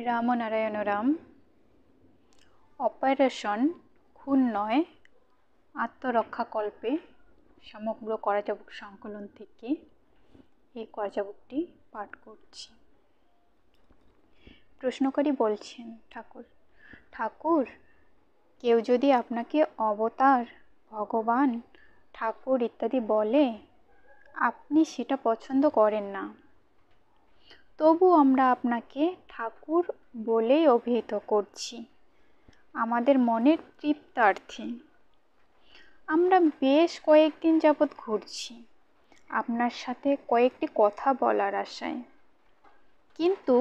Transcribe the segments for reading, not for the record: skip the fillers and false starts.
Ramnarayan Ram. Operation খুন নয়, আত্মরক্ষাকল্পে সমগ্র করাচাবুক সংকলন থেকে এই করাচাবুকটি পাঠ করছি। প্রশ্নকারী বলছেন, ঠাকুর, কেউ যদি আপনাকে অবতার, ভগবান, ঠাকুর ইত্যাদি বলে, আপনি সেটা পছন্দ করেন না, তবু আমরা আপনাকে ঠাকুর বলেই অভিহিত করছি আমাদের মনের তৃপ্তার্থে। আমরা বেশ কয়েকদিন যাবৎ ঘুরছি আপনার সাথে কয়েকটি কথা বলার আশায়, কিন্তু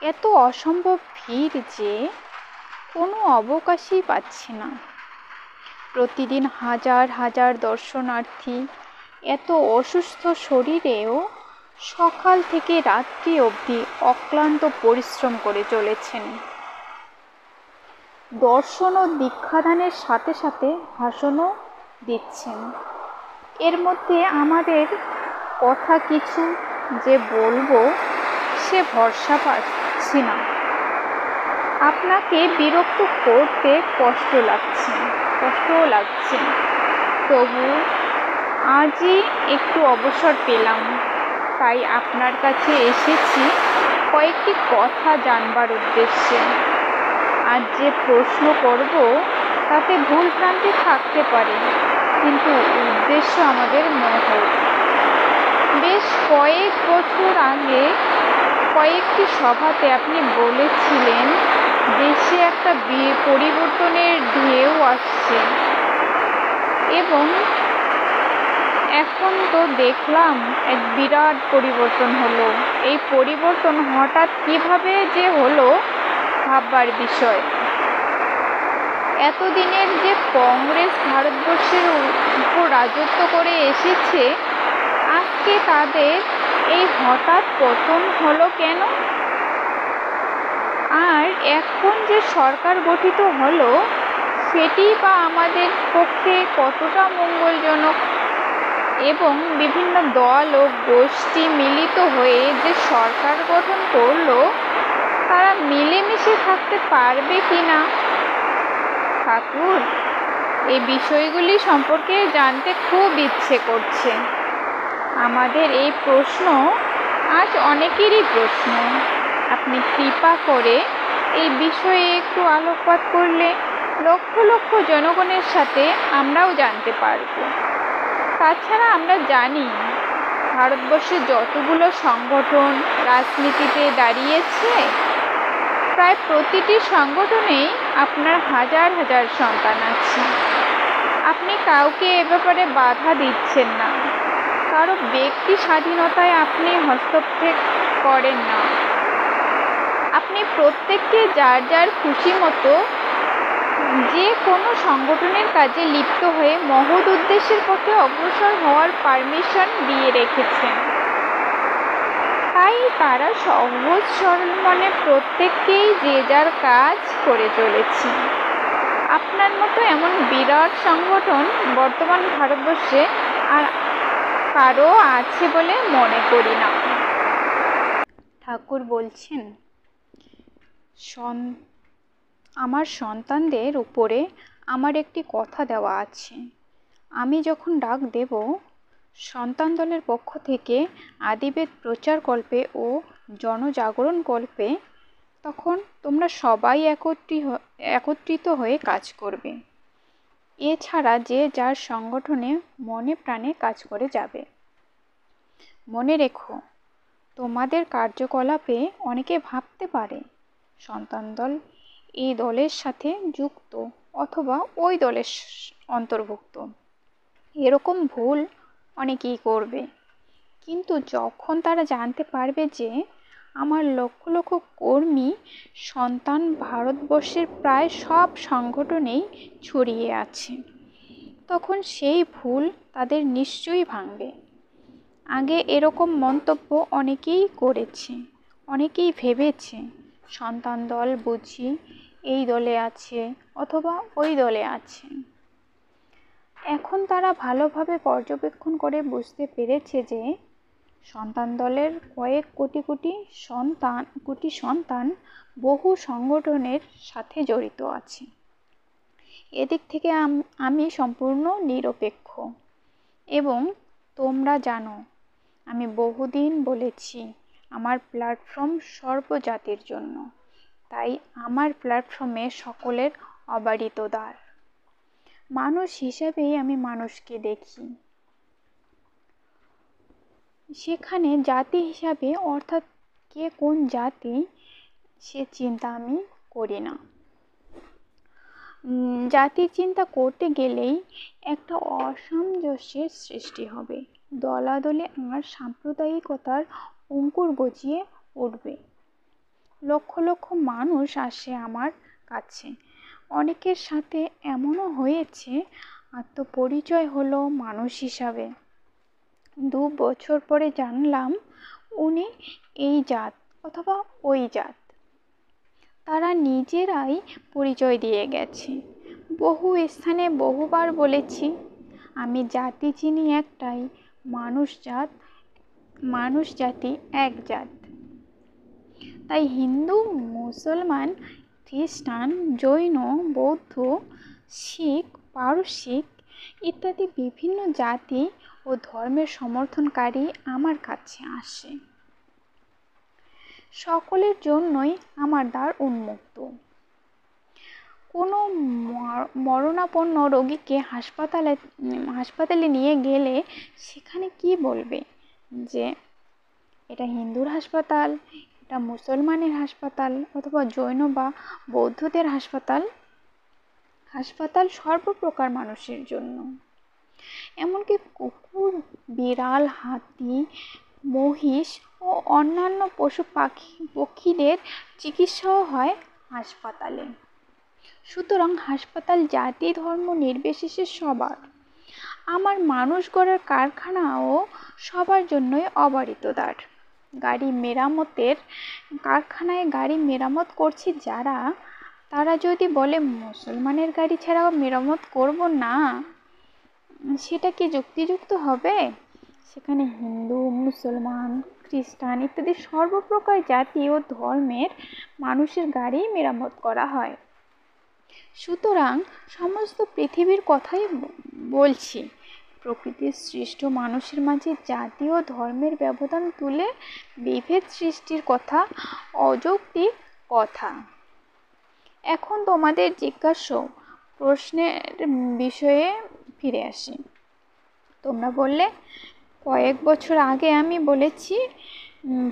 এত অসম্ভব ভিড় যে কোনো অবকাশই পাচ্ছি না। প্রতিদিন হাজার হাজার দর্শনার্থী এত অসুস্থ শরীরেও সকাল থেকে রাত্রি অবধি অক্লান্ত পরিশ্রম করে চলেছেন। দর্শন ও দীক্ষাদানের সাথে সাথে ভাষণও দিচ্ছেন। এর মধ্যে আমাদের কথা কিছু যে বলবো সে ভরসা পাচ্ছি না। আপনাকে বিরক্ত করতে কষ্টও লাগছে, তবু আজই একটু অবসর পেলাম, তাই আপনার কাছে এসেছি কয়েকটি কথা জানবার উদ্দেশ্যে। আজ যে প্রশ্ন করব তাতে ভুল ভ্রান্তি থাকতে পারে, কিন্তু উদ্দেশ্য আমাদের মহৎ। বেশ কয়েক বছর আগে কয়েকটি সভাতে আপনি বলেছিলেন দেশে একটা পরিবর্তনের ঢেউ আসছে, এবং এখন তো দেখলাম এক বিরাট পরিবর্তন হলো। এই পরিবর্তন হঠাৎ কিভাবে যে হলো ভাববার বিষয়। এতদিনের যে কংগ্রেস ভারতবর্ষের উপর রাজত্ব করে এসেছে, আজকে তাদের এই হঠাৎ পতন হলো কেন? আর এখন যে সরকার গঠিত হলো সেটি বা আমাদের পক্ষে কতটা মঙ্গলজনক, এবং বিভিন্ন দল ও গোষ্ঠী মিলিত হয়ে যে সরকার গঠন করলো, তারা মিলেমিশে থাকতে পারবে কিনা? ঠাকুর, এই বিষয়গুলি সম্পর্কে জানতে খুব ইচ্ছে করছে। আমাদের এই প্রশ্ন আজ অনেকেরই প্রশ্ন। আপনি কৃপা করে এই বিষয়ে একটু আলোকপাত করলে লক্ষ লক্ষ জনগণের সাথে আমরাও জানতে পারব। তাছাড়া আমরা জানি ভারতবর্ষে যতগুলো সংগঠন রাজনীতিতে দাঁড়িয়েছে, প্রায় প্রতিটি সংগঠনেই আপনার হাজার হাজার সন্তান আছে। আপনি কাউকে এ ব্যাপারে বাধা দিচ্ছেন না, কারো ব্যক্তি স্বাধীনতায় আপনি হস্তক্ষেপ করেন না। আপনি প্রত্যেককে যার যার খুশি মতো যে কোনো সংগঠনের কাজে লিপ্ত হয়ে মহৎ উদ্দেশ্যের পক্ষে অগ্রসর হওয়ার পারমিশন দিয়ে রেখেছেন। তাই তারা সহজ সরল মনে প্রত্যেককেই যে যার কাজ করে চলেছে। আপনার মতো এমন বিরাট সংগঠন বর্তমান ভারতবর্ষে আর কারো আছে বলে মনে করি না। ঠাকুর বলছেন, আমার সন্তানদের উপরে আমার একটি কথা দেওয়া আছে। আমি যখন ডাক দেব সন্তান দলের পক্ষ থেকে আদিবেদ প্রচার কল্পে ও জনজাগরণ কল্পে, তখন তোমরা সবাই একত্রিত হয়ে কাজ করবে। এছাড়া যে যার সংগঠনে মনে প্রাণে কাজ করে যাবে। মনে রেখো, তোমাদের কার্যকলাপে অনেকে ভাবতে পারে সন্তান দল এই দলের সাথে যুক্ত অথবা ওই দলের অন্তর্ভুক্ত। এরকম ভুল অনেকেই করবে, কিন্তু যখন তারা জানতে পারবে যে আমার লক্ষ লক্ষ কর্মী সন্তান ভারতবর্ষের প্রায় সব সংগঠনেই ছড়িয়ে আছে, তখন সেই ভুল তাদের নিশ্চয়ই ভাঙবে। আগে এরকম মন্তব্য অনেকেই করেছে, অনেকেই ভেবেছে সন্তান দল বুঝি এই দলে আছে অথবা ওই দলে আছে। এখন তারা ভালোভাবে পর্যবেক্ষণ করে বুঝতে পেরেছে যে সন্তান দলের কয়েক কোটি সন্তান বহু সংগঠনের সাথে জড়িত আছে। এদিক থেকে আমি সম্পূর্ণ নিরপেক্ষ। এবং তোমরা জানো, আমি বহুদিন বলেছি আমার প্ল্যাটফর্ম সর্বজাতির জন্য, তাই আমার প্ল্যাটফর্মে সকলের অবারিত দ্বার। মানুষ হিসেবেই আমি মানুষকে দেখি, সেখানে জাতি হিসাবে অর্থাৎ কে কোন জাতি সে চিন্তা আমি করি না। জাতির চিন্তা করতে গেলেই একটা অসামঞ্জস্যের সৃষ্টি হবে, দলাদলি আর সাম্প্রদায়িকতার অঙ্কুর গজিয়ে উঠবে। লক্ষ লক্ষ মানুষ আসে আমার কাছে, অনেকের সাথে এমনও হয়েছে আত্মপরিচয় হলো মানুষ হিসাবে। 2 বছর পরে জানলাম উনি এই জাত অথবা ওই জাত। তারা নিজেরাই পরিচয় দিয়ে গেছে। বহু স্থানে বহুবার বলেছি আমি জাতি চিনি একটাই, মানুষ জাতি এক জাত। তাই হিন্দু, মুসলমান, খ্রিস্টান, জৈন, বৌদ্ধ, শিখ, পারসিক ইত্যাদি বিভিন্ন জাতি ও ধর্মের সমর্থনকারী আমার কাছে আসে। সকলের জন্যই আমার দ্বার উন্মুক্ত। কোনো মরণাপন্ন রোগীকে হাসপাতালে নিয়ে গেলে সেখানে কি বলবে যে এটা হিন্দুর হাসপাতাল, এটা মুসলমানের হাসপাতাল অথবা জৈন বা বৌদ্ধদের হাসপাতাল। হাসপাতাল সর্বপ্রকার মানুষের জন্য। এমনকি কুকুর, বিড়াল, হাতি, মহিষ ও অন্যান্য পশু পক্ষীদের চিকিৎসাও হয় হাসপাতালে। সুতরাং হাসপাতাল জাতি ধর্ম নির্বিশেষে সবার। আমার মানুষ গড়ার কারখানাও সবার জন্যই অবারিত দ্বার। গাড়ি মেরামতের কারখানায় গাড়ি মেরামত করছি যারা, তারা যদি বলে মুসলমানের গাড়ি ছাড়া মেরামত করব না, সেটা কি যুক্তিযুক্ত হবে? সেখানে হিন্দু, মুসলমান, খ্রিস্টান ইত্যাদি সর্বপ্রকার জাতি ও ধর্মের মানুষের গাড়ি মেরামত করা হয়। সুতরাং সমস্ত পৃথিবীর কথাই বলছি। প্রকৃতির সৃষ্ট মানুষের মাঝে জাতি ও ধর্মের ব্যবধান তুলে বিভেদ সৃষ্টির কথা অযৌক্তিক কথা। এখন তোমাদের জিজ্ঞাস্য প্রশ্নের বিষয়ে ফিরে আসি। তোমরা বললে কয়েক বছর আগে আমি বলেছি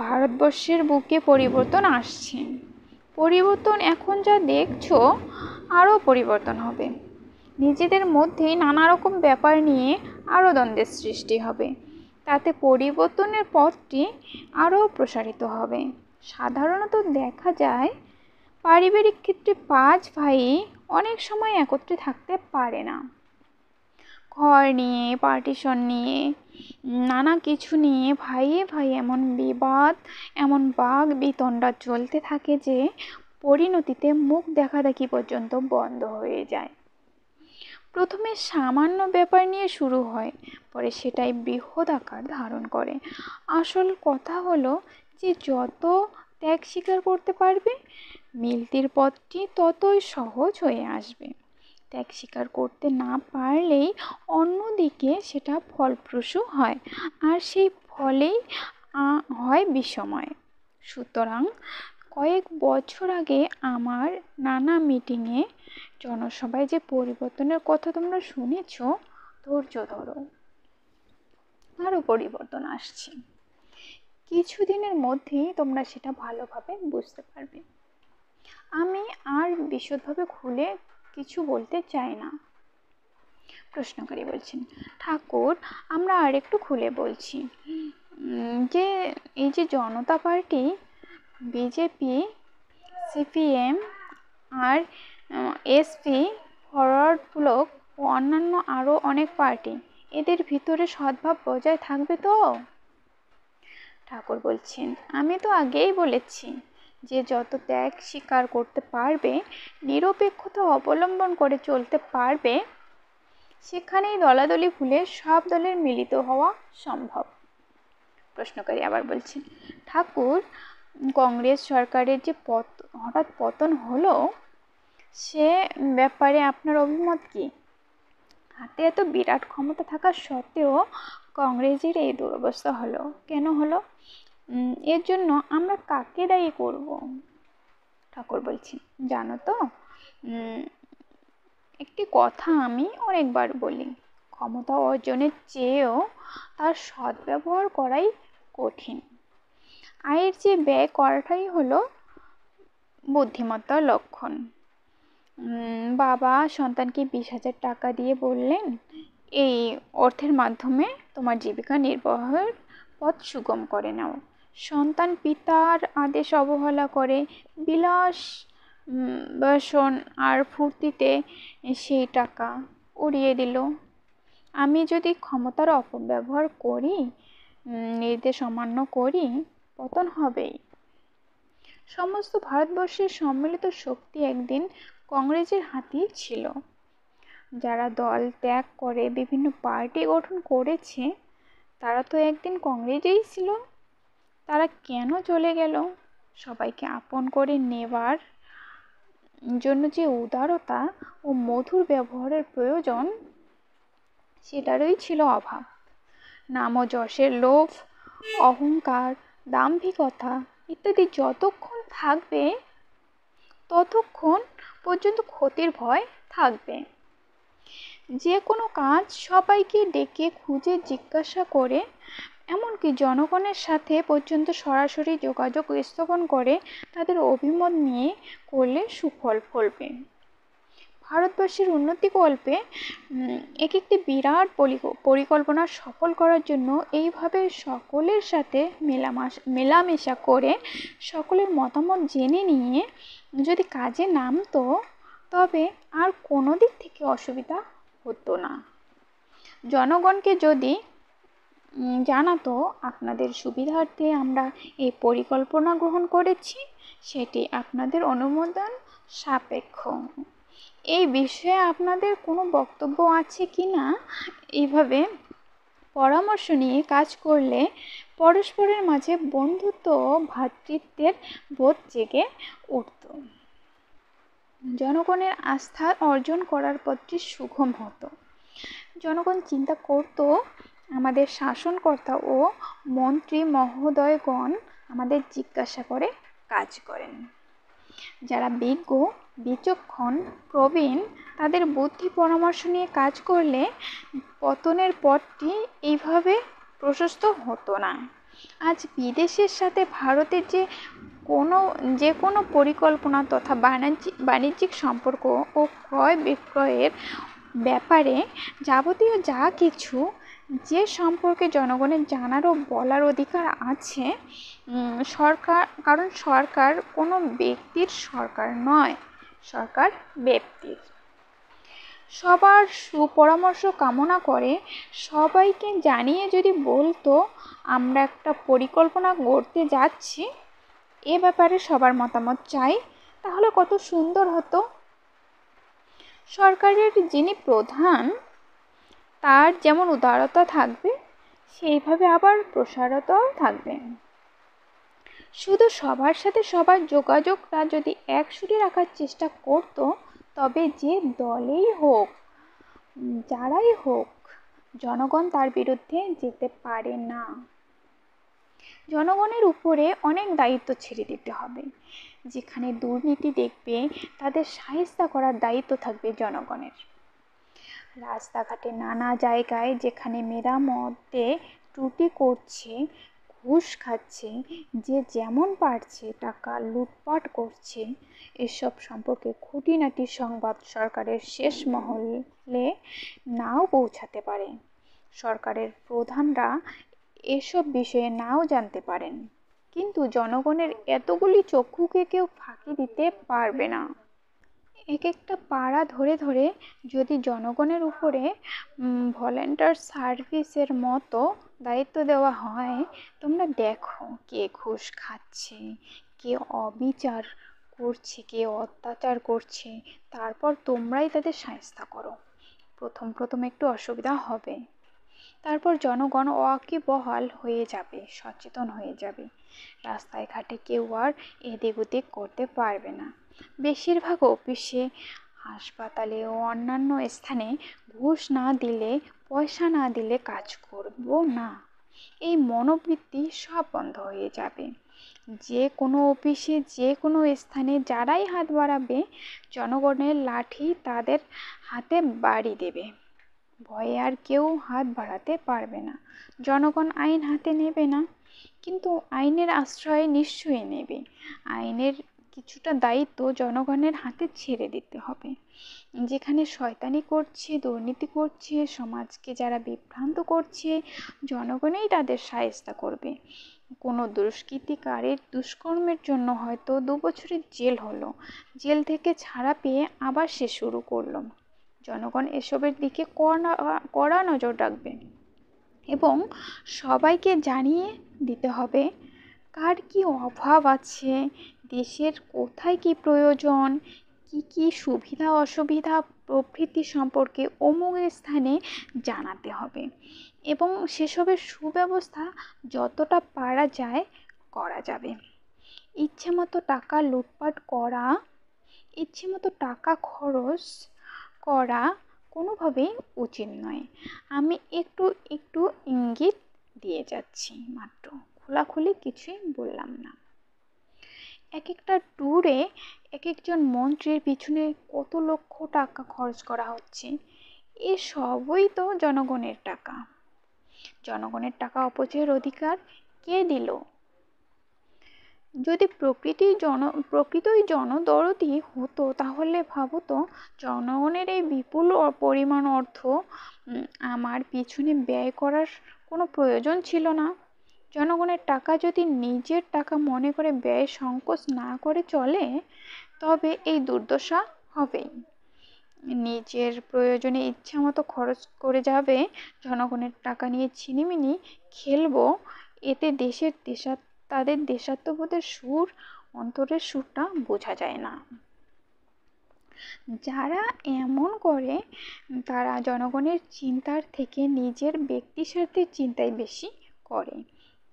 ভারতবর্ষের বুকে পরিবর্তন আসছে। পরিবর্তন এখন যা দেখছো আরও পরিবর্তন হবে। নিজেদের মধ্যেই নানা রকম ব্যাপার নিয়ে আরও দ্বন্দ্বের সৃষ্টি হবে। তাতে পরিবর্তনের পথটি আরও প্রসারিত হবে। সাধারণত দেখা যায় পারিবারিক ক্ষেত্রে 5 ভাই অনেক সময় একত্রে থাকতে পারে না। ঘর নিয়ে, পার্টিশন নিয়ে, নানা কিছু নিয়ে ভাইয়ে ভাই এমন বিবাদ, এমন বাগ বিতণ্ডা চলতে থাকে যে পরিণতিতে মুখ দেখাদেখি পর্যন্ত বন্ধ হয়ে যায়। প্রথমে সামান্য ব্যাপার নিয়ে শুরু হয়, পরে সেটাই বৃহৎ আকার ধারণ করে। আসল কথা হলো যে যত ত্যাগ স্বীকার করতে পারবে, মিলতির পথটি ততই সহজ হয়ে আসবে। ত্যাগ স্বীকার করতে না পারলেই অন্যদিকে সেটা ফলপ্রসূ হয়, আর সেই ফলেই হয় বিষময়। সুতরাং কয়েক বছর আগে আমার নানা মিটিংয়ে, জনসভায় যে পরিবর্তনের কথা তোমরা শুনেছ, ধৈর্য ধরো, আরও পরিবর্তন আসছে। কিছুদিনের মধ্যেই তোমরা সেটা ভালোভাবে বুঝতে পারবে। আমি আর বিশদভাবে খুলে কিছু বলতে চাই না। প্রশ্নকারী বলছেন, ঠাকুর আমরা আর একটু খুলে বলছি যে এই যে জনতা পার্টি, বিজেপি, সিপিএম আর এসপি, ফরওয়ার্ড ব্লক ও অন্যান্য আরও অনেক পার্টি, এদের ভিতরে সদ্ভাব বজায় থাকবে তো? ঠাকুর বলছেন, আমি তো আগেই বলেছি যে যত ত্যাগ স্বীকার করতে পারবে, নিরপেক্ষতা অবলম্বন করে চলতে পারবে, সেখানেই দলাদলি ভুলে সব দলের মিলিত হওয়া সম্ভব। প্রশ্নকারী আবার বলছেন, ঠাকুর, কংগ্রেস সরকারের যে হঠাৎ পতন হলো সে ব্যাপারে আপনার অভিমত কি? হাতে এত বিরাট ক্ষমতা থাকা সত্ত্বেও কংগ্রেসের এই দুরবস্থা হলো, কেন হলো? এর জন্য আমরা কাকে দায়ী করব? ঠাকুর বলছেন, জানো তো, একটি কথা আমি অনেকবার বলি, ক্ষমতা অর্জনের চেয়েও তার সদ্ব্যবহার করাই কঠিন। আয়ের চেয়ে ব্যয় করাটাই হলো বুদ্ধিমত্তার লক্ষণ। বাবা সন্তানকে 20,000 টাকা দিয়ে বললেন, এই অর্থের মাধ্যমে তোমার জীবিকা নির্বাহের পথ সুগম করে নাও। সন্তান পিতার আদেশ অবহেলা করে বিলাস বাসন আর ফুর্তিতে সেই টাকা উড়িয়ে দিল। আমি যদি ক্ষমতার অপব্যবহার করি, নির্দেশ অমান্য করি, পতন হবেই। সমস্ত ভারতবর্ষের সম্মিলিত শক্তি একদিন কংগ্রেসের হাতেই ছিল। যারা দল ত্যাগ করে বিভিন্ন পার্টি গঠন করেছে তারা তো একদিন কংগ্রেসেই ছিল। তারা কেন চলে গেল? সবাইকে আপন করে নেবার জন্য যে উদারতা ও মধুর ব্যবহারের প্রয়োজন, সেটারই ছিল অভাব। নাম ও যশের লোভ, অহংকার, দাম্ভিকতা ইত্যাদি যতক্ষণ থাকবে ততক্ষণ পর্যন্ত ক্ষতির ভয় থাকবে। যে কোনো কাজ সবাইকে ডেকে খুঁজে জিজ্ঞাসা করে, এমনকি জনগণের সাথে পর্যন্ত সরাসরি যোগাযোগ স্থাপন করে তাদের অভিমত নিয়ে করলে সুফল ফলবে। ভারতবর্ষের উন্নতিকল্পে একটি বিরাট পরিকল্পনা সফল করার জন্য এইভাবে সকলের সাথে মেলামেশা করে সকলের মতামত জেনে নিয়ে যদি কাজে নামতো তবে আর কোনো দিক থেকে অসুবিধা হতো না। জনগণকে যদি জানাতো, আপনাদের সুবিধার্থে আমরা এই পরিকল্পনা গ্রহণ করেছি, সেটি আপনাদের অনুমোদন সাপেক্ষ। এই বিষয়ে আপনাদের কোনো বক্তব্য আছে কি না? এইভাবে পরামর্শ নিয়ে কাজ করলে পরস্পরের মাঝে বন্ধুত্ব ও ভ্রাতৃত্বের বোধ জেগে উঠত। জনগণের আস্থা অর্জন করার পথটি সুগম হতো। জনগণ চিন্তা করত, আমাদের শাসনকর্তা ও মন্ত্রী মহোদয়গণ আমাদের জিজ্ঞাসা করে কাজ করেন। যারা বিজ্ঞ, বিচক্ষণ, প্রবীণ, তাদের বুদ্ধি পরামর্শ নিয়ে কাজ করলে পতনের পথটি এইভাবে প্রশস্ত হতো না। আজ বিদেশের সাথে ভারতের যে কোনো পরিকল্পনা তথা বাণিজ্যিক সম্পর্ক ও ক্রয় বিক্রয়ের ব্যাপারে যাবতীয় যা কিছু যে সম্পর্কে জনগণের জানার ও বলার অধিকার আছে, কারণ সরকার কোনো ব্যক্তির সরকার নয়, সরকার ব্যক্তির। সবার সুপরামর্শ কামনা করে সবাইকে জানিয়ে যদি বলতো, আমরা একটা পরিকল্পনা গড়তে যাচ্ছি, এ ব্যাপারে সবার মতামত চাই, তাহলে কত সুন্দর হতো। সরকারের যিনি প্রধান, তার যেমন উদারতা থাকবে, সেইভাবে আবার প্রসারতাও থাকবে। শুধু সবার সাথে সবার যোগাযোগটা যদি এক সুরে রাখার চেষ্টা করত, তবে যে দলেই হোক, যারাই হোক, জনগণ তার বিরুদ্ধে যেতে পারে না। জনগণের উপরে অনেক দায়িত্ব ছেড়ে দিতে হবে। যেখানে দুর্নীতি দেখবে তাদের শায়েস্তা করার দায়িত্ব থাকবে জনগণের। রাস্তাঘাটে নানা জায়গায় যেখানে মেরামতে ত্রুটি করছে, ঘুষ খাচ্ছে, যে যেমন পারছে টাকা লুটপাট করছে, এসব সম্পর্কে খুঁটিনাটি সংবাদ সরকারের শেষ মহলে নাও পৌঁছাতে পারে। সরকারের প্রধানরা এসব বিষয়ে নাও জানতে পারেন, কিন্তু জনগণের এতগুলি চক্ষুকে কেউ ফাঁকি দিতে পারবে না। এক একটা পাড়া ধরে ধরে যদি জনগণের উপরে ভলেন্টিয়ার সার্ভিসের মতো দায়িত্ব দেওয়া হয়, তোমরা দেখো কে ঘুষ খাচ্ছে, কে অবিচার করছে, কে অত্যাচার করছে, তারপর তোমরাই তাদের শায়েস্তা করো। প্রথম একটু অসুবিধা হবে, তারপর জনগণ ওয়াকিবহাল হয়ে যাবে, সচেতন হয়ে যাবে। রাস্তায় ঘাটে কেউ আর এদিক ওদিক করতে পারবে না। বেশিরভাগ অফিসে, হাসপাতালে ও অন্যান্য স্থানে ঘুষ না দিলে, পয়সা না দিলে কাজ করব না, এই মনোবৃত্তি সব বন্ধ হয়ে যাবে। যে কোনো অফিসে, যে কোনো স্থানে যারাই হাত বাড়াবে, জনগণের লাঠি তাদের হাতে বাড়ি দেবে। ভয়ে আর কেউ হাত বাড়াতে পারবে না। জনগণ আইন হাতে নেবে না, কিন্তু আইনের আশ্রয় নিশ্চয়ই নেবে। আইনের কিছুটা দায়িত্ব জনগণের হাতে ছেড়ে দিতে হবে। যেখানে শয়তানি করছে, দুর্নীতি করছে, সমাজকে যারা বিভ্রান্ত করছে, জনগণই তাদের শায়েস্তা করবে। কোনো দুষ্কৃতিকারীর দুষ্কর্মের জন্য হয়তো 2 বছরের জেল হলো, জেল থেকে ছাড়া পেয়ে আবার সে শুরু করলো। জনগণ এসবের দিকে কড়া নজর রাখবে এবং সবাইকে জানিয়ে দিতে হবে কার কি অভাব আছে, দেশের কোথায় কি প্রয়োজন, কি কি সুবিধা অসুবিধা প্রভৃতি সম্পর্কে অমুক স্থানে জানাতে হবে এবং সেসবের সুব্যবস্থা যতটা পারা যায় করা যাবে। ইচ্ছে মতো টাকা লুটপাট করা, ইচ্ছে মতো টাকা খরচ করা কোনোভাবেই উচিত নয়। আমি একটু একটু ইঙ্গিত দিয়ে যাচ্ছি মাত্র, খোলাখুলি কিছুই বললাম না। এক একটা ট্যুরে এক একজন মন্ত্রীর পিছনে কত লক্ষ টাকা খরচ করা হচ্ছে, এ সবই তো জনগণের টাকা। জনগণের টাকা অপচয়ের অধিকার কে দিল? যদি প্রকৃতই জনদরদি হতো, তাহলে ভাবো তো, জনগণের এই বিপুল পরিমাণ অর্থ আমার পিছনে ব্যয় করার কোনো প্রয়োজন ছিল না। জনগণের টাকা যদি নিজের টাকা মনে করে ব্যয় সংকোচ না করে চলে, তবে এই দুর্দশা হবেই। নিজের প্রয়োজনে ইচ্ছা মতো খরচ করে যাবে, জনগণের টাকা নিয়ে ছিনিমিনি খেলবো, এতে তাদের দেশাত্মবোধের সুর, অন্তরের সুরটা বোঝা যায় না। যারা এমন করে তারা জনগণের চিন্তার থেকে নিজের ব্যক্তিস্বার্থের চিন্তাই বেশি করে।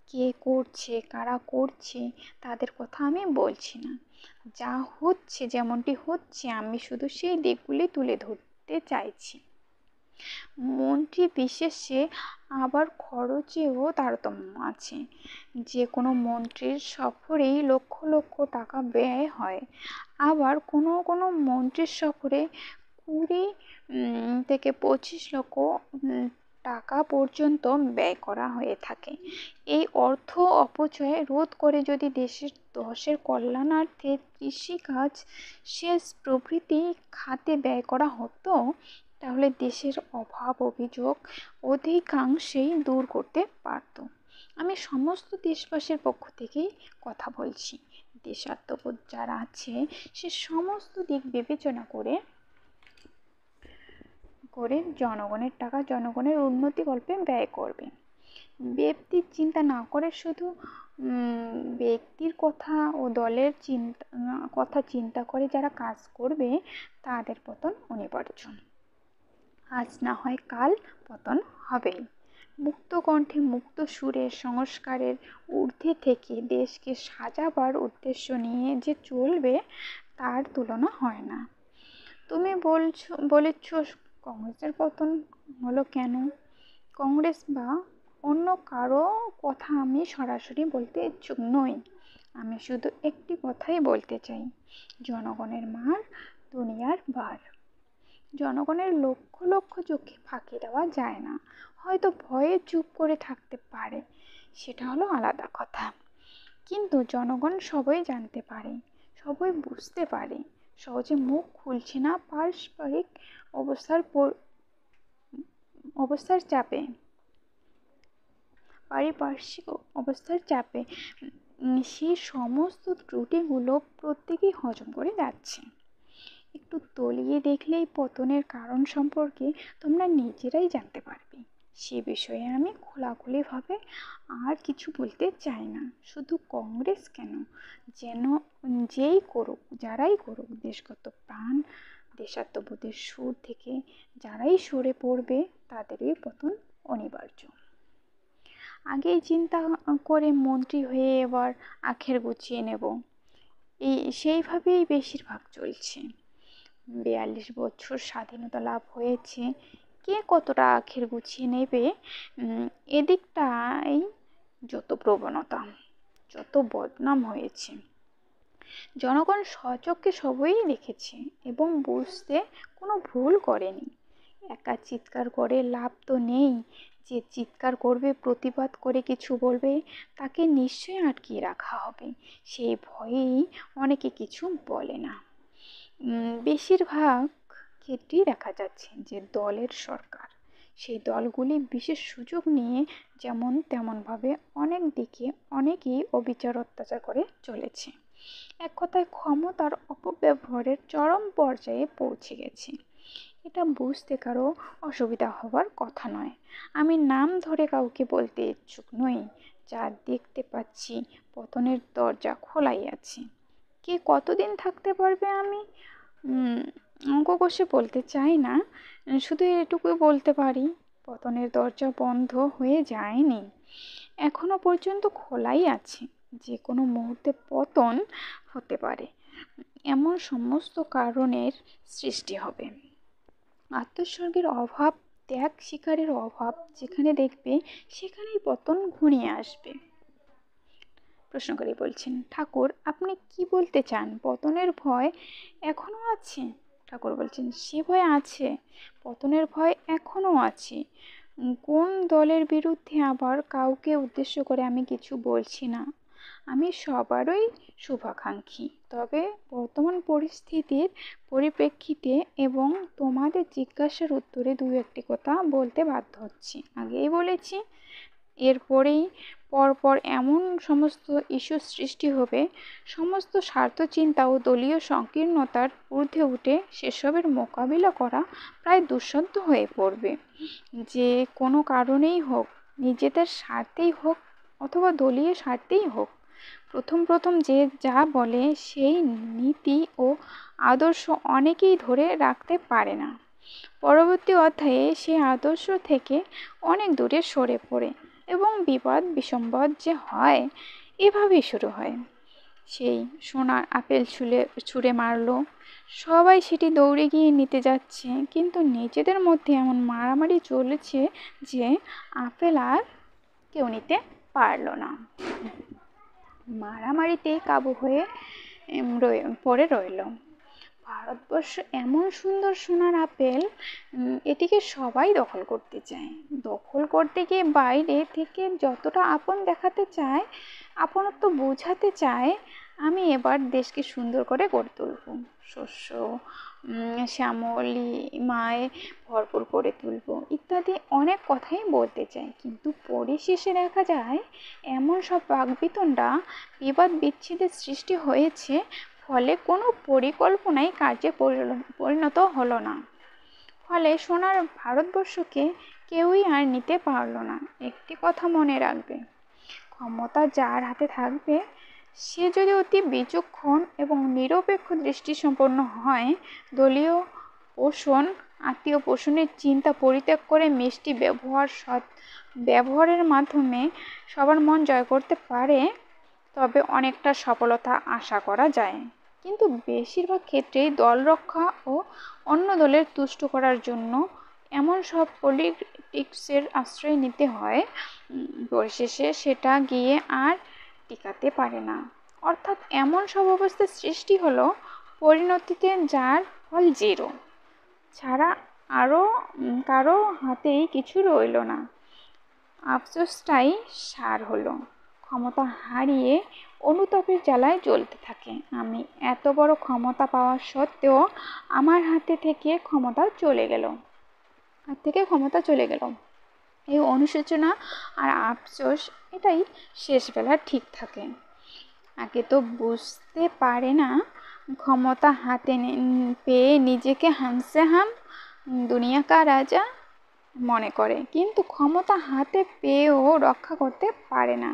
কে করছে, কারা করছে, তাদের কথা আমি বলছি না। যা হচ্ছে, যেমনটি হচ্ছে, আমি শুধু সেই দিকগুলি তুলে ধরতে চাইছি। মন্ত্রী বিশেষে আবার খরচেও তারতম্য আছে। যে কোনো মন্ত্রীর সফরেই লক্ষ লক্ষ টাকা ব্যয় হয়, আবার কোনো কোনো মন্ত্রীর সফরে 20 থেকে 25 লক্ষ টাকা পর্যন্ত ব্যয় করা হয়ে থাকে। এই অর্থ অপচয় রোধ করে যদি দেশের কল্যাণার্থে কৃষিকাজ, সেচ প্রভৃতি খাতে ব্যয় করা হতো, তাহলে দেশের অভাব অভিযোগ অধিকাংশেই দূর করতে পারত। আমি সমস্ত দেশবাসীর পক্ষ থেকেই কথা বলছি। দেশাত্মবোধ যারা আছে, সে সমস্ত দিক বিবেচনা করে জনগণের টাকা জনগণের উন্নতি কল্পে ব্যয় করবে। ব্যক্তির চিন্তা না করে শুধু ব্যক্তির কথা ও দলের কথা চিন্তা করে যারা কাজ করবে, তাদের পতন অনিবার্য। আজ না হয় কাল পতন হবেই। মুক্ত কণ্ঠে, মুক্ত সুরে, সংস্কারের ঊর্ধ্বে থেকে দেশকে সাজাবার উদ্দেশ্য নিয়ে যে চলবে, তার তুলনা হয় না। তুমি বলেছ কংগ্রেসের পতন হলো কেন? কংগ্রেস বা অন্য কারো কথা আমি সরাসরি বলতে ইচ্ছুক নই। আমি শুধু একটি কথাই বলতে চাই, জনগণের মার দুনিয়ার ভার। জনগণের লক্ষ লক্ষ চোখে ফাঁকি দেওয়া যায় না। হয়তো ভয়ে চুপ করে থাকতে পারে, সেটা হলো আলাদা কথা। কিন্তু জনগণ সবই জানতে পারে, সবই বুঝতে পারে। সহজে মুখ খুলছে না পারিপার্শ্বিক অবস্থার চাপে সেই সমস্ত ত্রুটিগুলো প্রত্যেকেই হজম করে যাচ্ছে। একটু তলিয়ে দেখলেই পতনের কারণ সম্পর্কে তোমরা নিজেরাই জানতে পারবে। সে বিষয়ে আমি খোলাখুলিভাবে আর কিছু বলতে চাই না। শুধু কংগ্রেস কেন, যেন যারাই করুক, দেশগত প্রাণ, দেশাত্মবোধের সুর থেকে যারাই সরে পড়বে, তাদেরই পতন অনিবার্য। আগেই চিন্তা করে মন্ত্রী হয়ে এবার আখের গুছিয়ে নেব, সেইভাবেই বেশিরভাগ চলছে। 42 বছর স্বাধীনতা লাভ হয়েছে, কে কতটা আখের গুছিয়ে নেবে, এদিকটাই যত প্রবণতা, যত বদনাম হয়েছে। জনগণ স্বচক্ষে সবই দেখেছে এবং বুঝতে কোনো ভুল করেনি। একা চিৎকার করে লাভ তো নেই, যে চিৎকার করবে, প্রতিবাদ করে কিছু বলবে, তাকে নিশ্চয়ই আটকিয়ে রাখা হবে। সেই ভয়েই অনেকে কিছু বলে না। বেশিরভাগ ক্ষেত্রেই দেখা যাচ্ছে যে দলের সরকার, সেই দলগুলি বিশেষ সুযোগ নিয়ে যেমন তেমনভাবে অনেক দিকে অনেকেই অবিচার অত্যাচার করে চলেছে। এক কথায় ক্ষমতার অপব্যবহারের চরম পর্যায়ে পৌঁছে গেছে। এটা বুঝতে কারো অসুবিধা হওয়ার কথা নয়। আমি নাম ধরে কাউকে বলতে ইচ্ছুক নই। যা দেখতে পাচ্ছি, পতনের দরজা খোলাই আছে। কে কতদিন থাকতে পারবে আমি অঙ্ক কষে বলতে চাই না, শুধু এটুকুই বলতে পারি, পতনের দরজা বন্ধ হয়ে যায়নি, এখনো পর্যন্ত খোলাই আছে। যে কোনো মুহূর্তে পতন হতে পারে, এমন সমস্ত কারণের সৃষ্টি হবে। আত্মোৎসর্গের অভাব, ত্যাগ স্বীকারের অভাব যেখানে দেখবে, সেখানেই পতন ঘনিয়ে আসবে। প্রশ্নকারী বলছেন, ঠাকুর আপনি কি বলতে চান, পতনের ভয় এখনো আছে? ঠাকুর বলছেন, সে ভয় আছে, পতনের ভয় এখনো আছে। কোন দলের বিরুদ্ধে আবার কাউকে উদ্দেশ্য করে আমি কিছু বলছি না, আমি সবারই শুভাকাঙ্ক্ষী। তবে বর্তমান পরিস্থিতির পরিপ্রেক্ষিতে এবং তোমাদের জিজ্ঞাসার উত্তরে দু একটি কথা বলতে বাধ্য হচ্ছি। আগেই বলেছি, এরপরেই পরপর এমন সমস্ত ইস্যু সৃষ্টি হবে, সমস্ত স্বার্থ চিন্তা ও দলীয় সংকীর্ণতার ঊর্ধ্বে উঠে সেসবের মোকাবিলা করা প্রায় দুঃসাধ্য হয়ে পড়বে। যে কোনো কারণেই হোক, নিজেদের স্বার্থেই হোক অথবা দলীয় স্বার্থেই হোক, প্রথম যে যা বলে সেই নীতি ও আদর্শ অনেকেই ধরে রাখতে পারে না। পরবর্তী অধ্যায়ে সে আদর্শ থেকে অনেক দূরে সরে পড়ে এবং বিবাদ বিসম্বাদ যে হয়, এভাবেই শুরু হয়। সেই সোনার আপেল ছুঁড়ে মারলো, সবাই সেটি দৌড়ে গিয়ে নিতে যাচ্ছে, কিন্তু নিজেদের মধ্যে এমন মারামারি চলেছে যে আপেল আর কেউ নিতে পারল না। মারামারিতে কাবু হয়ে পড়ে রইল। ভারতবর্ষ এমন সুন্দর সোনার আপেল, এটিকে সবাই দখল করতে চায়। দখল করতে গিয়ে বাইরে থেকে যতটা আপন দেখাতে চায়, আপনত্ব বোঝাতে চায়, আমি এবার দেশকে সুন্দর করে গড়ে তুলব, শস্য শ্যামলিমায় ভরপুর করে তুলব ইত্যাদি অনেক কথাই বলতে চায়। কিন্তু পরিশেষে দেখা যায় এমন সব বাকবিতণ্ডা, বিবাদ বিচ্ছেদের সৃষ্টি হয়েছে, ফলে কোনো পরিকল্পনাই কার্যে পরিণত হলো না। ফলে সোনার ভারতবর্ষকে কেউই আর নিতে পারল না। একটি কথা মনে রাখবে, ক্ষমতা যার হাতে থাকবে, সে যদি অতি বিচক্ষণ এবং নিরপেক্ষ দৃষ্টিসম্পন্ন হয়, দলীয় পোষণ, আত্মীয় পোষণের চিন্তা পরিত্যাগ করে মিষ্টি সৎ ব্যবহারের মাধ্যমে সবার মন জয় করতে পারে, তবে অনেকটা সফলতা আশা করা যায়। কিন্তু বেশিরভাগ ক্ষেত্রেই দল রক্ষা ও অন্য দলের তুষ্ট করার জন্য এমন সব পলিটিক্সের আশ্রয় নিতে হয়, পরিশেষে সেটা গিয়ে আর টিকাতে পারে না। অর্থাৎ এমন সব অবস্থার সৃষ্টি হলো, পরিণতিতে যার ফল জিরো ছাড়া আরও কারো হাতেই কিছু রইল না। আফসোসটাই সার হলো। ক্ষমতা হারিয়ে অনুতাপের জ্বালায় জ্বলতে থাকে। আমি এত বড় ক্ষমতা পাওয়া সত্ত্বেও আমার হাত থেকে ক্ষমতা চলে গেল। এই অনুশোচনা আর আফসোস, এটাই শেষবেলা ঠিক থাকে। আগে তো বুঝতে পারে না, ক্ষমতা হাতে পেয়ে নিজেকে হামসে হাম দুনিয়া কা রাজা মনে করে, কিন্তু ক্ষমতা হাতে পেয়েও রক্ষা করতে পারে না।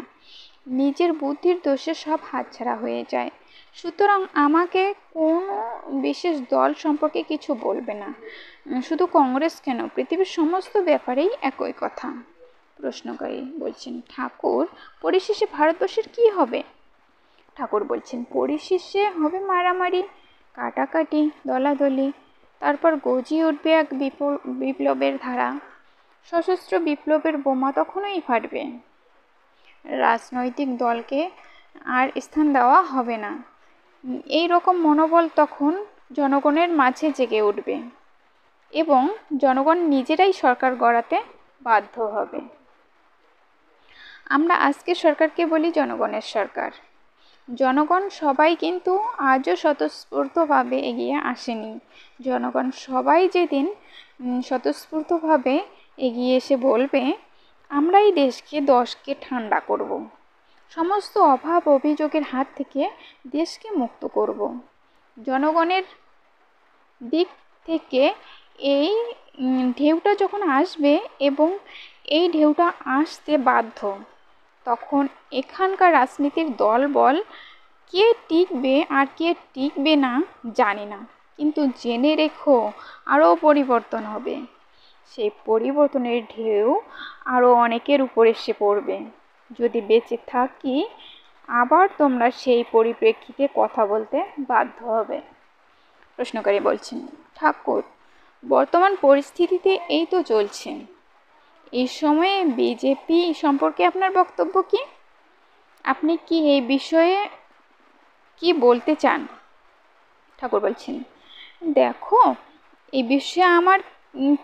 নিজের বুদ্ধির দোষে সব হাতছাড়া হয়ে যায়। সুতরাং আমাকে কোনো বিশেষ দল সম্পর্কে কিছু বলবে না। শুধু কংগ্রেস কেন, পৃথিবীর সমস্ত ব্যাপারেই একই কথা। প্রশ্নকারী বলছেন, ঠাকুর, পরিশেষে ভারতবর্ষের কি হবে? ঠাকুর বলছেন, পরিশেষে হবে মারামারি, কাটাকাটি, দলাদলি, তারপর গজিয়ে উঠবে এক বিপ্লবের ধারা। সশস্ত্র বিপ্লবের বোমা তখনই ফাটবে। রাজনৈতিক দলকে আর স্থান দেওয়া হবে না। এই রকম মনোবল তখন জনগণের মাঝে জেগে উঠবে এবং জনগণ নিজেরাই সরকার গড়াতে বাধ্য হবে। আমরা আজকে সরকারকে বলি জনগণের সরকার। জনগণ সবাই কিন্তু আজও স্বতঃস্ফূর্তভাবে এগিয়ে আসেনি। জনগণ সবাই যেদিন স্বতঃস্ফূর্তভাবে এগিয়ে এসে বলবে, আমরাই দেশকে দশকে ঠান্ডা করব, সমস্ত অভাব অভিযোগের হাত থেকে দেশকে মুক্ত করব, জনগণের দিক থেকে এই ঢেউটা যখন আসবে এবং এই ঢেউটা আসতে বাধ্য, তখন এখানকার রাজনীতির দল বল কে টিকবে আর কে টিকবে না জানি না, কিন্তু জেনে রেখো আরও পরিবর্তন হবে। সেই পরিবর্তনের ঢেউ আরও অনেকের উপর এসে পড়বে। যদি বেঁচে থাকি আবার তোমরা সেই পরিপ্রেক্ষিতে কথা বলতে বাধ্য হবে। প্রশ্নকারী বলছেন, ঠাকুর, বর্তমান পরিস্থিতিতে এই তো চলছে, এই সময়ে বিজেপি সম্পর্কে আপনার বক্তব্য কি? আপনি কি এই বিষয়ে কি বলতে চান? ঠাকুর বলছেন, দেখো, এই বিষয়ে আমার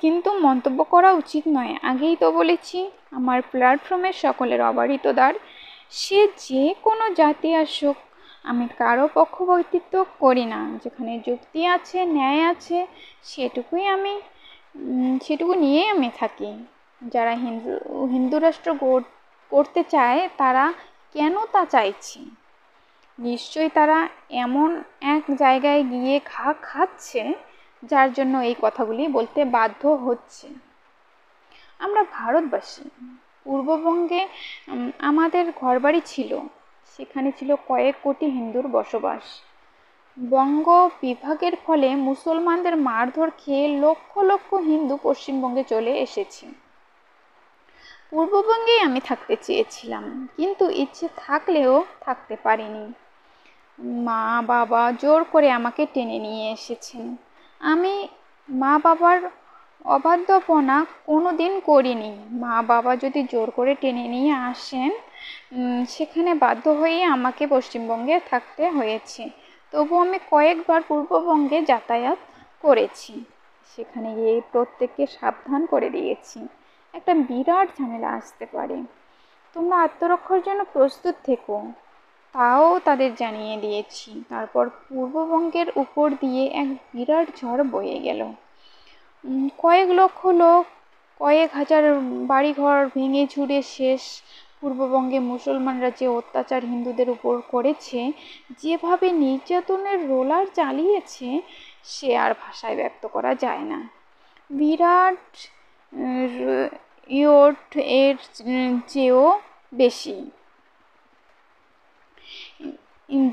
কিন্তু মন্তব্য করা উচিত নয়। আগেই তো বলেছি, আমার প্ল্যাটফর্মের সকলের অবারিত দ্বার। সে যে কোনো জাতি আসুক, আমি কারো পক্ষপাতিত্ব করি না। যেখানে যুক্তি আছে, ন্যায় আছে, সেটুকু নিয়েই আমি থাকি। যারা হিন্দু রাষ্ট্র করতে চায় তারা কেন তা চাইছে? নিশ্চয়ই তারা এমন এক জায়গায় গিয়ে খাচ্ছে যার জন্য এই কথাগুলি বলতে বাধ্য হচ্ছে। আমরা ভারতবাসী। পূর্ববঙ্গে আমাদের ঘরবাড়ি ছিল, সেখানে ছিল কয়েক কোটি হিন্দুর বসবাস। বঙ্গ বিভাগের ফলে মুসলমানদের মারধর খেয়ে লক্ষ লক্ষ হিন্দু পশ্চিমবঙ্গে চলে এসেছে। পূর্ববঙ্গেই আমি থাকতে চেয়েছিলাম, কিন্তু ইচ্ছে থাকলেও থাকতে পারিনি। মা বাবা জোর করে আমাকে টেনে নিয়ে এসেছেন। আমি মা বাবার অবাধ্যপনা কোনো দিন করিনি। মা বাবা যদি জোর করে টেনে নিয়ে আসেন, সেখানে বাধ্য হয়ে আমাকে পশ্চিমবঙ্গে থাকতে হয়েছে। তবু আমি কয়েকবার পূর্ববঙ্গে যাতায়াত করেছি। সেখানে গিয়ে প্রত্যেককে সাবধান করে দিয়েছি, একটা বিরাট ঝামেলা আসতে পারে, তোমরা আত্মরক্ষার জন্য প্রস্তুত থেকো, তাও তাদের জানিয়ে দিয়েছি। তারপর পূর্ববঙ্গের উপর দিয়ে এক বিরাট ঝড় বয়ে গেল। কয়েক লক্ষ লোক, কয়েক হাজার বাড়িঘর ভেঙে চুরে শেষ। পূর্ববঙ্গে মুসলমানরা যে অত্যাচার হিন্দুদের উপর করেছে, যেভাবে নির্যাতনের রোলার চালিয়েছে, সে আর ভাষায় ব্যক্ত করা যায় না। বিরাট এর চেয়েও বেশি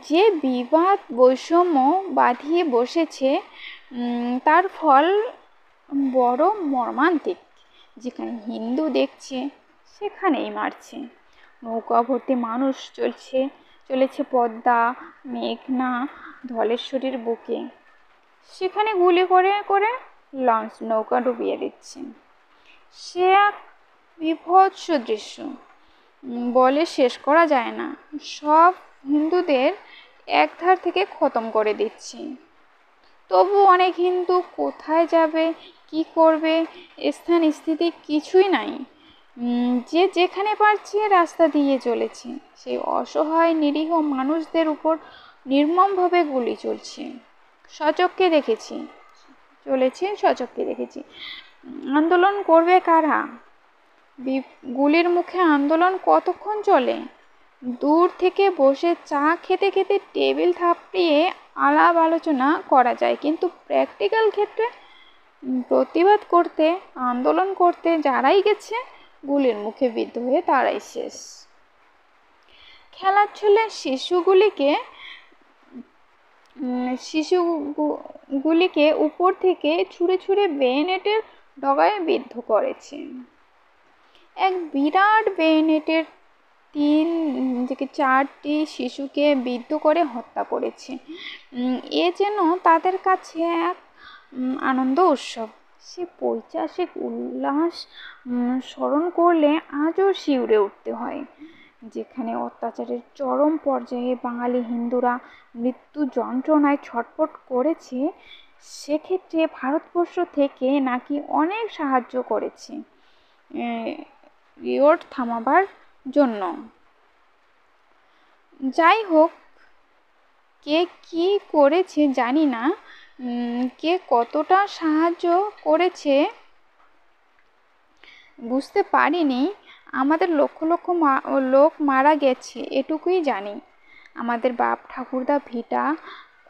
যে বিবাদ বৈষম্য বাঁধিয়ে বসেছে, তার ফল বড় মর্মান্তিক। যেখানে হিন্দু দেখছে সেখানেই মারছে। নৌকা ভর্তি মানুষ চলেছে পদ্মা, মেঘনা, ধলেশ্বরীর বুকে, সেখানে গুলি করে করে নৌকা ডুবিয়ে দিচ্ছে। সে এক বীভৎস দৃশ্য, বলে শেষ করা যায় না। সব হিন্দুদের একধার থেকে খতম করে দিচ্ছি। তবু অনেক হিন্দু কোথায় যাবে, কি করবে, স্থান স্থিতি কিছুই নাই। যে যেখানে পারছে রাস্তা দিয়ে চলেছে। সেই অসহায় নিরীহ মানুষদের উপর নির্মমভাবে গুলি চলছে। সচক্ষে দেখেছি। আন্দোলন করবে কারা? গুলির মুখে আন্দোলন কতক্ষণ চলে? দূর থেকে বসে চা খেতে খেতে টেবিল থাপড়িয়ে আলাপ আলোচনা করা যায়, কিন্তু প্র্যাকটিক্যাল ক্ষেত্রে প্রতিবাদ করতে, আন্দোলন করতে যারাই গেছে, গুলির মুখে বিদ্ধ হয়ে তারাই শেষ। খেলার ছলে শিশুগুলিকে শিশুগুলিকে উপর থেকে ছুঁড়ে ছুঁড়ে বেনেটের ডগায় বিদ্ধ করেছে। এক বিরাট বেনেটের 3-4টি শিশুকে বিদ্ধ করে হত্যা করেছে। এ যেন তাদের কাছে এক আনন্দ উৎসব। সে পৈশাচিক উল্লাস স্মরণ করলে আজও শিউরে উঠতে হয়। যেখানে অত্যাচারের চরম পর্যায়ে বাঙালি হিন্দুরা মৃত্যু যন্ত্রণায় ছটফট করেছে, সেক্ষেত্রে ভারতবর্ষ থেকে নাকি অনেক সাহায্য করেছে রিওট থামাবার জন্য। যাই হোক, কে কি করেছে জানি না, কে কতটা সাহায্য করেছে বুঝতে পারিনি। আমাদের লক্ষ লক্ষ লোক মারা গেছে এটুকুই জানি। আমাদের বাপ ঠাকুরদা ভিটা,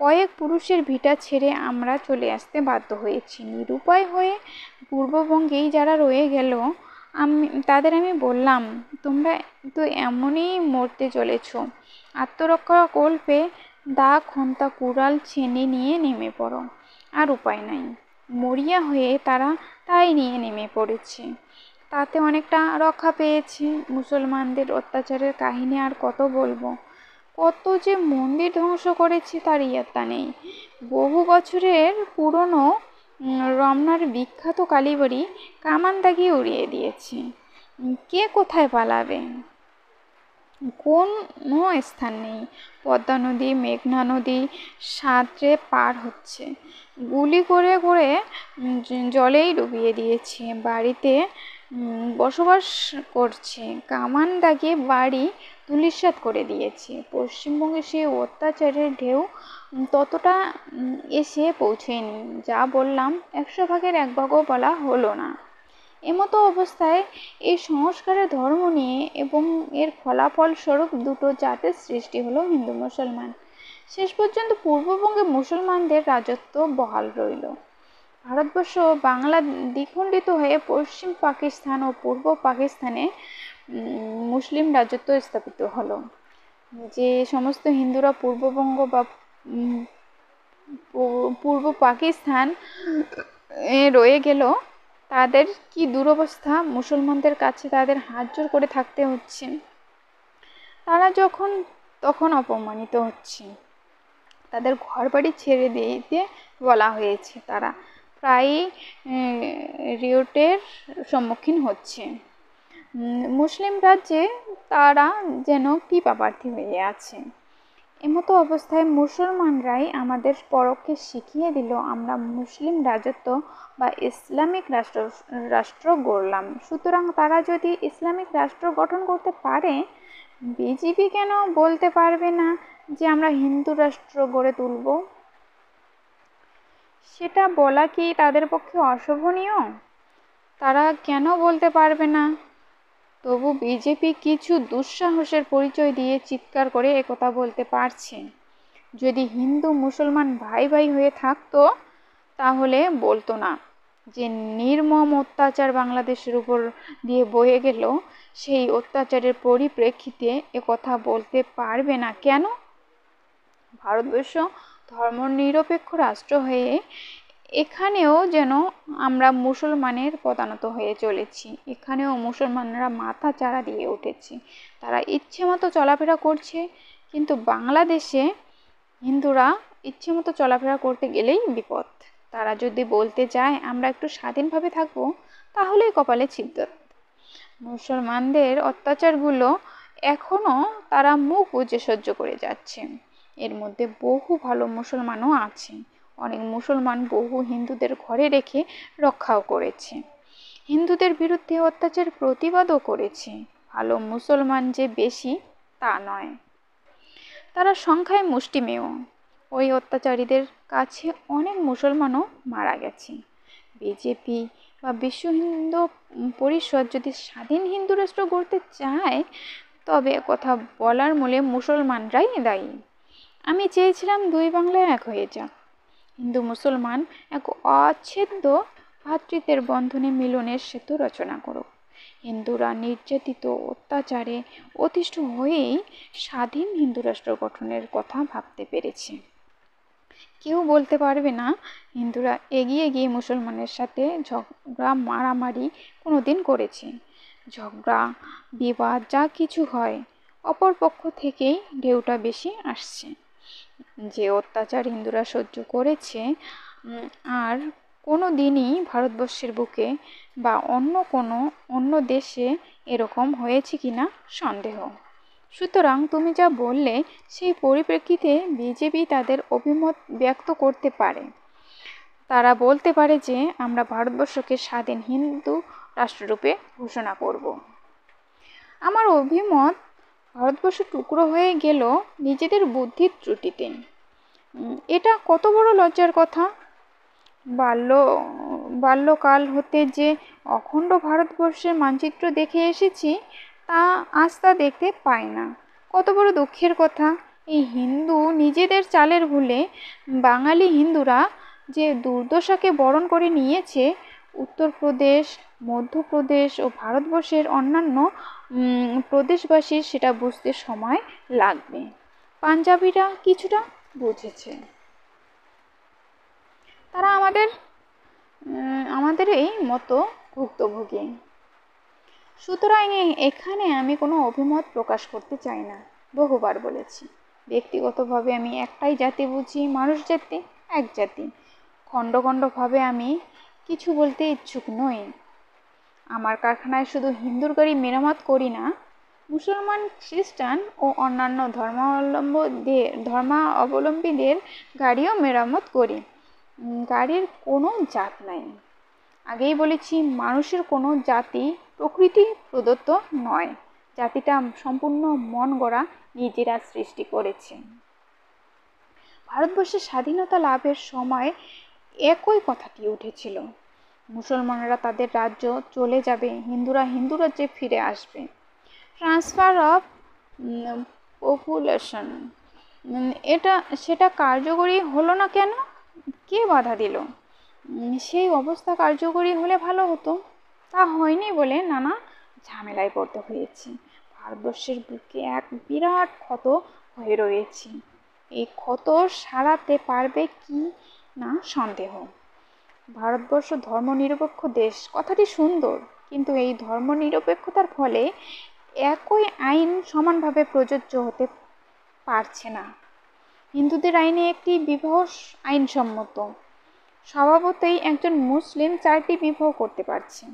কয়েক পুরুষের ভিটা ছেড়ে আমরা চলে আসতে বাধ্য হয়েছি। নিরুপায় হয়ে পূর্ববঙ্গেই যারা রয়ে গেল, তাদের আমি বললাম, তোমরা তো এমনই মরতে চলেছ, আত্মরক্ষা কল্পে দা, খন্তা, কুড়াল, ছেনি নিয়ে নেমে পড়ো। আর উপায় নাই। মরিয়া হয়ে তারা তাই নিয়ে নেমে পড়েছে। তাতে অনেকটা রক্ষা পেয়েছে। মুসলমানদের অত্যাচারের কাহিনী আর কত বলবো। কত যে মন্দির ধ্বংস করেছে তার ইয়ত্তা নেই। বহু বছরের পুরনো রমনার বিখ্যাত কালীবাড়ি কামান দাগিয়ে উড়িয়ে দিয়েছে। কে কোথায় পালাবে? কোনো স্থান নেই। পদ্মা নদী, মেঘনা নদী সাঁতরে পার হচ্ছে, গুলি করে করে জলেই ডুবিয়ে দিয়েছে। বাড়িতে বসবাস করছে, কামান দাগিয়ে বাড়ি ধূলিসাৎ করে দিয়েছে। পশ্চিমবঙ্গে সেই অত্যাচারের ঢেউ ততটা এসে পৌঁছেনি। যা বললাম 100 ভাগের 1 ভাগও বলা হলো না। এমতো অবস্থায় এই সংস্কারের ধর্ম নিয়ে এবং এর ফলাফল স্বরূপ দুটো জাতের সৃষ্টি হলো, হিন্দু মুসলমান। শেষ পর্যন্ত পূর্ববঙ্গে মুসলমানদের রাজত্ব বহাল রইল। ভারতবর্ষ বাংলা দ্বিখণ্ডিত হয়ে পশ্চিম পাকিস্তান ও পূর্ব পাকিস্তানে মুসলিম রাজত্ব স্থাপিত হলো। যে সমস্ত হিন্দুরা পূর্ববঙ্গ বা পূর্ব পাকিস্তান রয়ে গেল, তাদের কি দুরবস্থা। মুসলমানদের কাছে তাদের হাত জোড় করে থাকতে হচ্ছে। তারা যখন তখন অপমানিত হচ্ছে। তাদের ঘর বাড়ি ছেড়ে দিতে বলা হয়েছে। তারা প্রায়ই রিওটের সম্মুখীন হচ্ছে। মুসলিম রাজ্যে তারা যেন কৃপাপ্রার্থী হয়ে আছে। এমতো অবস্থায় মুসলমানরাই আমাদের পরোক্ষে শিখিয়ে দিল আমরা মুসলিম রাজত্ব বা ইসলামিক রাষ্ট্র গড়লাম। সুতরাং তারা যদি ইসলামিক রাষ্ট্র গঠন করতে পারে, বিজেপি কেন বলতে পারবে না যে আমরা হিন্দু রাষ্ট্র গড়ে তুলব? সেটা বলা কি তাদের পক্ষে অশোভনীয়? তারা কেন বলতে পারবে না? তবু বিজেপি কিছু দুঃসাহসের পরিচয় দিয়ে চিৎকার করে একথা বলতে পারছে। যদি হিন্দু মুসলমান ভাই ভাই হয়ে থাকতো, তাহলে বলতো না যে নির্মম অত্যাচার বাংলাদেশের উপর দিয়ে বয়ে গেল, সেই অত্যাচারের পরিপ্রেক্ষিতে একথা বলতে পারবে না কেন? ভারতবর্ষ ধর্মনিরপেক্ষ রাষ্ট্র হয়ে এখানেও যেন আমরা মুসলমানের প্রধানত হয়ে চলেছি। এখানেও মুসলমানরা মাথা চাড়া দিয়ে উঠেছে। তারা ইচ্ছে মতো চলাফেরা করছে, কিন্তু বাংলাদেশে হিন্দুরা ইচ্ছে মতো চলাফেরা করতে গেলেই বিপদ। তারা যদি বলতে চায় আমরা একটু স্বাধীনভাবে থাকবো, তাহলেই কপালে ছিদ্র। মুসলমানদের অত্যাচারগুলো এখনও তারা মুখ বুজে সহ্য করে যাচ্ছে। এর মধ্যে বহু ভালো মুসলমানও আছে। অনেক মুসলমান বহু হিন্দুদের ঘরে রেখে রক্ষাও করেছে, হিন্দুদের বিরুদ্ধে অত্যাচার প্রতিবাদও করেছে। ভালো মুসলমান যে বেশি তা নয়, তারা সংখ্যায় মুষ্টিমেয়। ওই অত্যাচারীদের কাছে অনেক মুসলমানও মারা গেছে। বিজেপি বা বিশ্ব হিন্দু পরিষদ যদি স্বাধীন হিন্দু রাষ্ট্র গড়তে চায়, তবে কথা বলার মূলে মুসলমানরাই দায়ী। আমি চেয়েছিলাম দুই বাংলায় এক হয়ে যাক, হিন্দু মুসলমান এক অচ্ছেদ্য ভ্রাতৃত্বের বন্ধনে মিলনের সেতু রচনা করুক। হিন্দুরা নির্যাতিত অত্যাচারে অতিষ্ঠ হয়েই স্বাধীন হিন্দু রাষ্ট্র গঠনের কথা ভাবতে পেরেছে। কেউ বলতে পারবে না হিন্দুরা এগিয়ে গিয়ে মুসলমানের সাথে ঝগড়া মারামারি কোনো দিন করেছে। ঝগড়া বিবাদ যা কিছু হয় অপর পক্ষ থেকেই ঢেউটা বেশি আসছে। যে অত্যাচার হিন্দুরা সহ্য করেছে আর কোনো দিনই ভারতবর্ষের বুকে বা অন্য দেশে এরকম হয়েছে কিনা সন্দেহ। সুতরাং তুমি যা বললে সেই পরিপ্রেক্ষিতে বিজেপি তাদের অভিমত ব্যক্ত করতে পারে। তারা বলতে পারে যে আমরা ভারতবর্ষকে স্বাধীন হিন্দু রাষ্ট্ররূপে ঘোষণা করব। আমার অভিমত, ভারতবর্ষ টুকরো হয়ে গেল নিজেদের বুদ্ধির ত্রুটিতে। এটা কত বড় লজ্জার কথা। বাল্যকাল হতে যে অখণ্ড ভারতবর্ষের মানচিত্র দেখে এসেছি আজ তা দেখতে পাই না। কত বড় দুঃখের কথা। এই হিন্দু নিজেদের চালের ভুলে বাঙালি হিন্দুরা যে দুর্দশাকে বরণ করে নিয়েছে, উত্তরপ্রদেশ, মধ্যপ্রদেশ ও ভারতবর্ষের অন্যান্য প্রদেশবাসীর সেটা বুঝতে সময় লাগবে। পাঞ্জাবিরা কিছুটা বুঝেছে। তারা আমাদের এই মতো ভুক্তভোগী। সুতরাং এখানে আমি কোনো অভিমত প্রকাশ করতে চাই না। বহুবার বলেছি, ব্যক্তিগতভাবে আমি একটাই জাতি বুঝি, মানুষ জাতি, এক জাতি। খণ্ডখণ্ডভাবে আমি কিছু বলতে ইচ্ছুক নই। আমার কারখানায় শুধু হিন্দুর গাড়ি মেরামত করি না, মুসলমান, খ্রিস্টান ও অন্যান্য ধর্মাবলম্বীদের গাড়িও মেরামত করি। গাড়ির কোনো জাত নাই। আগেই বলেছি, মানুষের কোনো জাতি প্রকৃতি প্রদত্ত নয়। জাতিটা সম্পূর্ণ মন গড়া, নিজেরা সৃষ্টি করেছে। ভারতবর্ষের স্বাধীনতা লাভের সময় একই কথাটি উঠেছিল। মুসলমানরা তাদের রাজ্য চলে যাবে, হিন্দুরা হিন্দু রাজ্যে ফিরে আসবে। ট্রান্সফার অফ পপুলেশন, সেটা কার্যকরী হলো না কেন? কে বাধা দিল? সেই অবস্থা কার্যকরী হলে ভালো হতো। তা হয়নি বলে নানা ঝামেলায় পড়তে হয়েছে। ভারতবর্ষের বুকে এক বিরাট ক্ষত হয়ে রয়েছে। এই ক্ষত সারাতে পারবে কি না সন্দেহ। ভারতবর্ষ ধর্মনিরপেক্ষ দেশ, কথাটি সুন্দর, কিন্তু এই ধর্মনিরপেক্ষতার ফলে একই আইন সমানভাবে প্রযোজ্য হতে পারছে না। হিন্দুদের আইনে একটি বিবাহ আইনসম্মত। স্বভাবতই একজন মুসলিম 4টি বিবাহ করতে পারছে।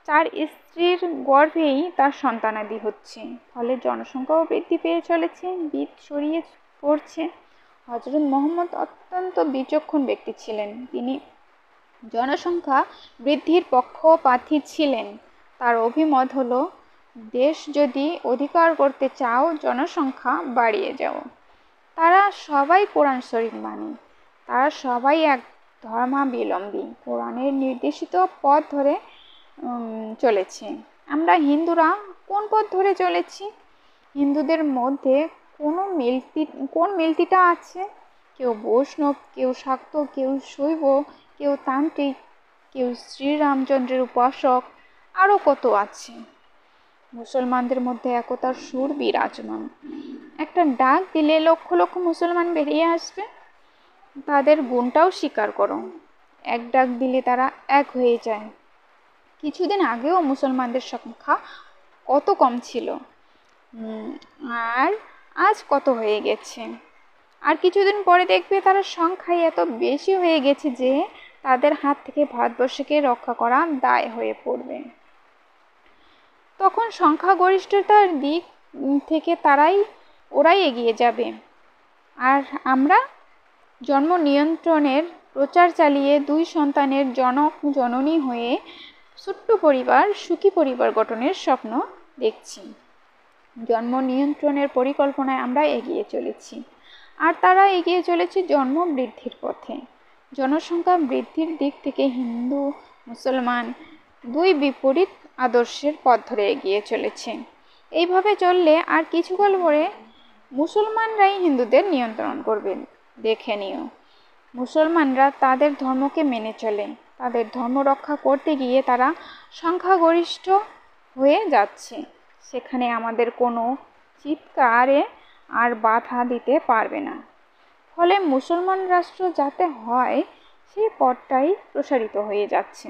4 স্ত্রীর গর্ভেই তার সন্তানাদি হচ্ছে। ফলে জনসংখ্যাও বৃদ্ধি পেয়ে চলেছে, বিদ ছড়িয়ে পড়ছে। হযরত মুহাম্মদ অত্যন্ত বিচক্ষণ ব্যক্তি ছিলেন। তিনি জনসংখ্যা বৃদ্ধির পক্ষপাতী ছিলেন। তার অভিমত হলো, দেশ যদি অধিকার করতে চাও, জনসংখ্যা বাড়িয়ে যাও। তারা সবাই কোরআন শরীফ মানে, তারা সবাই এক ধর্মাবলম্বী, কোরআনের নির্দেশিত পথ ধরে চলেছে। আমরা হিন্দুরা কোন পথ ধরে চলেছি? হিন্দুদের মধ্যে কোন মিলতিটা আছে? কেউ বৈষ্ণব, কেউ শাক্ত, কেউ শৈব, কেউ তান্ত্রিক, কেউ শ্রীরামচন্দ্রের উপাসক, আরও কত আছে। মুসলমানদের মধ্যে একতার সুর বিরাজমান। একটা ডাক দিলে লক্ষ লক্ষ মুসলমান বেরিয়ে আসবে। তাদের গুণটাও স্বীকার করো। এক ডাক দিলে তারা এক হয়ে যায়। কিছুদিন আগেও মুসলমানদের সংখ্যা কত কম ছিল, আর আজ কত হয়ে গেছে। আর কিছুদিন পরে দেখবে তারা সংখ্যায় এত বেশি হয়ে গেছে যে তাদের হাত থেকে ভারতবর্ষকে রক্ষা করা দায় হয়ে পড়বে। তখন সংখ্যাগরিষ্ঠতার দিক থেকে ওরাই এগিয়ে যাবে। আর আমরা জন্ম নিয়ন্ত্রণের প্রচার চালিয়ে 2 সন্তানের জনক জননী হয়ে ছোট্ট পরিবার, সুখী পরিবার গঠনের স্বপ্ন দেখছি। জন্ম নিয়ন্ত্রণের পরিকল্পনায় আমরা এগিয়ে চলেছি, আর তারা এগিয়ে চলেছে জন্ম বৃদ্ধির পথে। জনসংখ্যা বৃদ্ধির দিক থেকে হিন্দু মুসলমান 2 বিপরীত আদর্শের পথ ধরে এগিয়ে চলেছে। এইভাবে চললে আর কিছুকাল পরে মুসলমানরাই হিন্দুদের নিয়ন্ত্রণ করবেন। দেখে নিও, মুসলমানরা তাদের ধর্মকে মেনে চলে। তাদের ধর্ম রক্ষা করতে গিয়ে তারা সংখ্যাগরিষ্ঠ হয়ে যাচ্ছে। সেখানে আমাদের কোনো চিৎকারে আর বাধা দিতে পারবে না। ফলে মুসলমান রাষ্ট্র যাতে হয় সেই পথটাই প্রসারিত হয়ে যাচ্ছে।